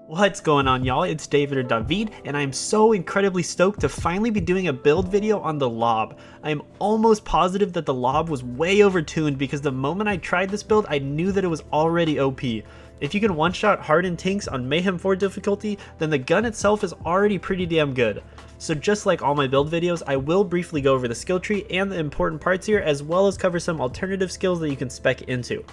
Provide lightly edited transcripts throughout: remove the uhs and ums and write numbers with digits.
What's going on, y'all? It's David or Dawhveed, and I am so incredibly stoked to finally be doing a build video on the lob. I am almost positive that the lob was way overtuned because the moment I tried this build, I knew that it was already OP. If you can one-shot hardened tinks on Mayhem 4 difficulty, then the gun itself is already pretty damn good. So just like all my build videos, I will briefly go over the skill tree and the important parts here, as well as cover some alternative skills that you can spec into.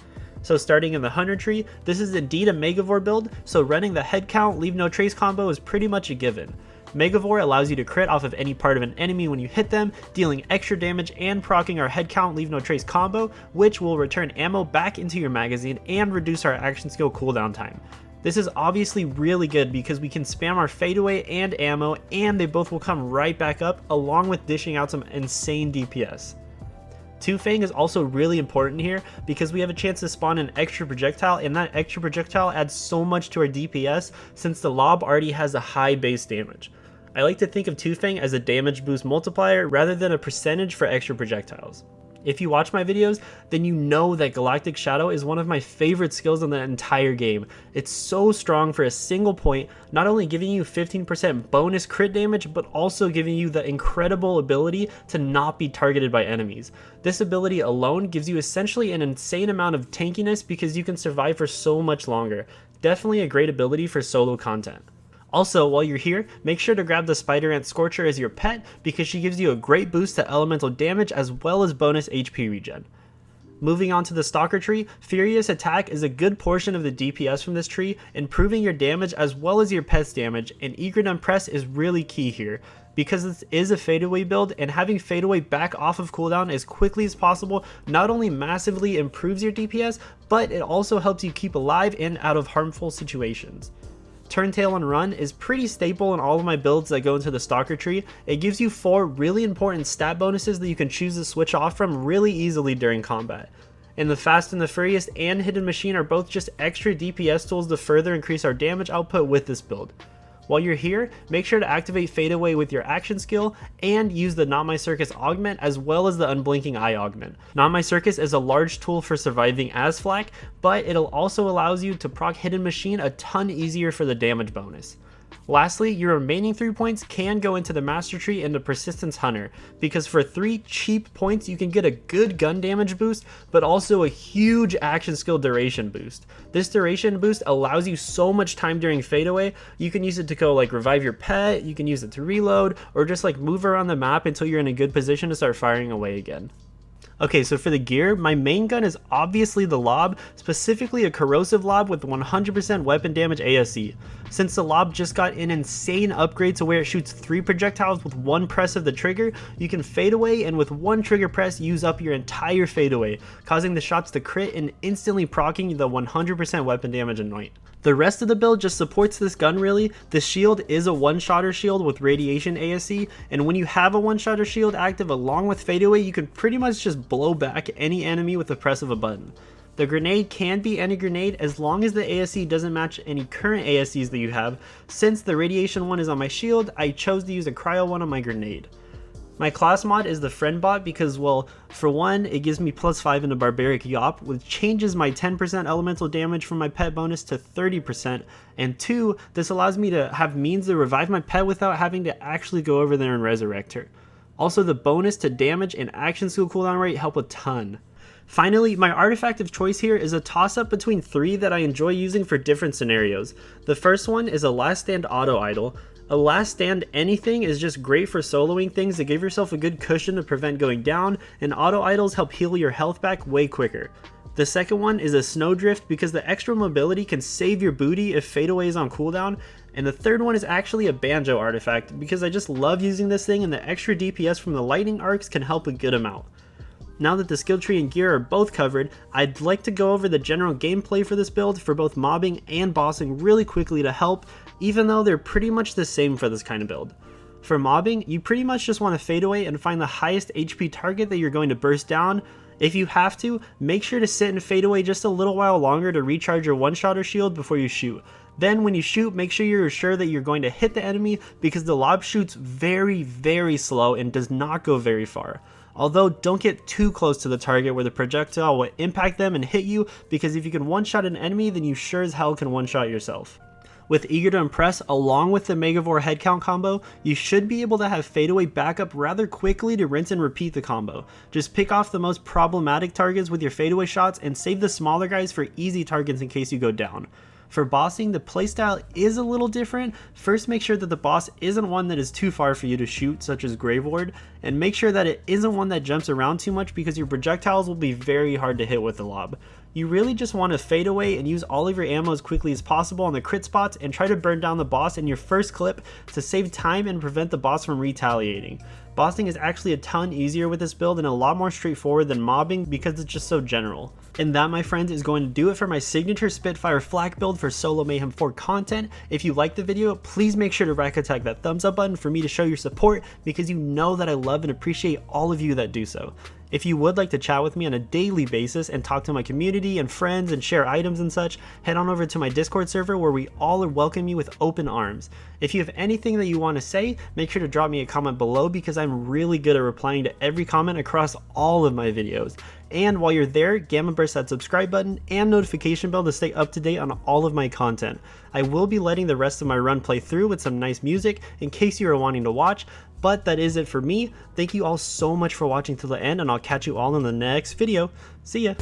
So starting in the Hunter tree, this is indeed a Megavore build, so running the head count, leave no trace combo is pretty much a given. Megavore allows you to crit off of any part of an enemy when you hit them, dealing extra damage and proccing our head count, leave no trace combo, which will return ammo back into your magazine and reduce our action skill cooldown time. This is obviously really good because we can spam our fadeaway and ammo, and they both will come right back up, along with dishing out some insane DPS. Two Fang is also really important here because we have a chance to spawn an extra projectile, and that extra projectile adds so much to our DPS since the lob already has a high base damage. I like to think of Two Fang as a damage boost multiplier rather than a percentage for extra projectiles. If you watch my videos, then you know that Galactic Shadow is one of my favorite skills in the entire game. It's so strong for a single point, not only giving you 15% bonus crit damage, but also giving you the incredible ability to not be targeted by enemies. This ability alone gives you essentially an insane amount of tankiness because you can survive for so much longer. Definitely a great ability for solo content. Also, while you're here, make sure to grab the Spider Ant Scorcher as your pet because she gives you a great boost to elemental damage as well as bonus HP regen. Moving on to the Stalker Tree, Furious Attack is a good portion of the DPS from this tree, improving your damage as well as your pet's damage, and Eridium Press is really key here. Because this is a fadeaway build, and having fadeaway back off of cooldown as quickly as possible not only massively improves your DPS, but it also helps you keep alive and out of harmful situations. Turntail and Run is pretty staple in all of my builds that go into the Stalker tree. It gives you 4 really important stat bonuses that you can choose to switch off from really easily during combat. And the Fast and the Furious and Hidden Machine are both just extra DPS tools to further increase our damage output with this build. While you're here, make sure to activate Fadeaway with your action skill and use the Not My Circus augment as well as the Unblinking Eye augment. Not My Circus is a large tool for surviving as Flak, but it'll also allows you to proc Hidden Machine a ton easier for the damage bonus. Lastly, your remaining 3 points can go into the Master Tree and the Persistence Hunter, because for 3 cheap points you can get a good gun damage boost, but also a huge action skill duration boost. This duration boost allows you so much time during fadeaway. You can use it to go like revive your pet, you can use it to reload, or just like move around the map until you're in a good position to start firing away again. Okay, so for the gear, my main gun is obviously the lob, specifically a corrosive lob with 100% weapon damage ASE. Since the lob just got an insane upgrade to where it shoots 3 projectiles with 1 press of the trigger, you can fade away and with 1 trigger press use up your entire fadeaway, causing the shots to crit and instantly proccing the 100% weapon damage anoint. The rest of the build just supports this gun really. The shield is a one-shotter shield with radiation ASE, and when you have a one-shotter shield active along with fadeaway, you can pretty much just blow back any enemy with the press of a button. The grenade can be any grenade as long as the ASE doesn't match any current ASEs that you have. Since the radiation one is on my shield, I chose to use a cryo one on my grenade. My class mod is the friend bot because, well, for one, it gives me +5 in the barbaric yop, which changes my 10% elemental damage from my pet bonus to 30%, and 2, this allows me to have means to revive my pet without having to actually go over there and resurrect her. Also, the bonus to damage and action skill cooldown rate help a ton. Finally, my artifact of choice here is a toss-up between 3 that I enjoy using for different scenarios. The first one is a Last Stand Auto Idol. A Last Stand anything is just great for soloing things to give yourself a good cushion to prevent going down, and auto idols help heal your health back way quicker. The second one is a Snowdrift because the extra mobility can save your booty if fadeaway is on cooldown, and the third one is actually a Banjo artifact because I just love using this thing and the extra DPS from the lightning arcs can help a good amount. Now that the skill tree and gear are both covered, I'd like to go over the general gameplay for this build for both mobbing and bossing really quickly to help, even though they're pretty much the same for this kind of build. For mobbing, you pretty much just want to fade away and find the highest HP target that you're going to burst down. If you have to, make sure to sit and fade away just a little while longer to recharge your one-shotter shield before you shoot. Then when you shoot, make sure you're sure that you're going to hit the enemy because the lob shoots very slow and does not go very far. Although don't get too close to the target where the projectile will impact them and hit you, because if you can one-shot an enemy, then you sure as hell can one-shot yourself. With Eager to Impress, along with the Megavore head count combo, you should be able to have fadeaway backup rather quickly to rinse and repeat the combo. Just pick off the most problematic targets with your fadeaway shots and save the smaller guys for easy targets in case you go down. For bossing, the playstyle is a little different. First, make sure that the boss isn't one that is too far for you to shoot, such as Grave Ward, and make sure that it isn't one that jumps around too much because your projectiles will be very hard to hit with the lob. You really just want to fade away and use all of your ammo as quickly as possible on the crit spots and try to burn down the boss in your first clip to save time and prevent the boss from retaliating. Bossing is actually a ton easier with this build and a lot more straightforward than mobbing because it's just so general. And that, my friends, is going to do it for my signature Spitfire flak build for solo Mayhem 4 content. If you liked the video, please make sure to rack attack that thumbs up button for me to show your support because you know that I love and appreciate all of you that do so. If you would like to chat with me on a daily basis and talk to my community and friends and share items and such, head on over to my Discord server where we all welcome you with open arms. If you have anything that you want to say, make sure to drop me a comment below because I'm really good at replying to every comment across all of my videos. And while you're there, gamma burst that subscribe button and notification bell to stay up to date on all of my content. I will be letting the rest of my run play through with some nice music in case you are wanting to watch, but that is it for me. Thank you all so much for watching till the end, and I'll catch you all in the next video. See ya!